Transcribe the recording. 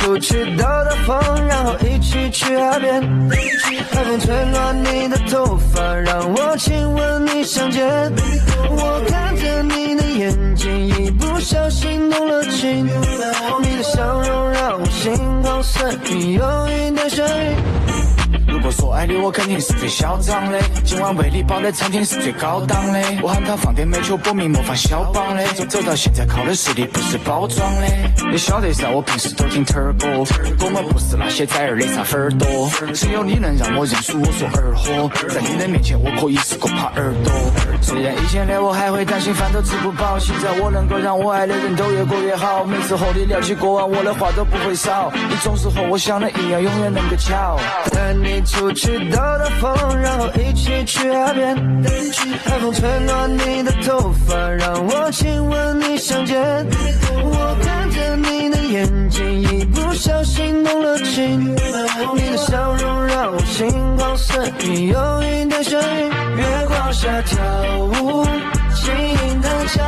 出去兜兜风，然后一起去海边。海风吹乱你的头发，让我亲吻你香肩。我看着你的眼睛，一不小心动了情。你的笑容让我心旷神怡，有一点眩晕。如果说爱你，我肯定是最嚣张的。今晚为你包的餐厅是最高档的。我喊他放点美酒，搏命模仿肖邦的。走到现在靠的实力，不是包装的。你晓得噻，我平时都听儿歌，我们不是那些崽儿的啥粉儿多。只有你能让我认输，我说儿货。在你的面前，我可以是个耙耳朵。虽然以前的我还会担心饭都吃不饱，现在我能够让我爱的人都越过越好。每次和你聊起过往，我的话都不会少。你总是和我想的一样，永远能够巧。带你出去兜兜风，然后一起去海边。海风吹乱你的头发，让我亲吻你香肩。我看着你的眼睛，一不小心动了情。你的笑容让我心旷神怡，有一点眩晕。月光下跳舞，轻盈的脚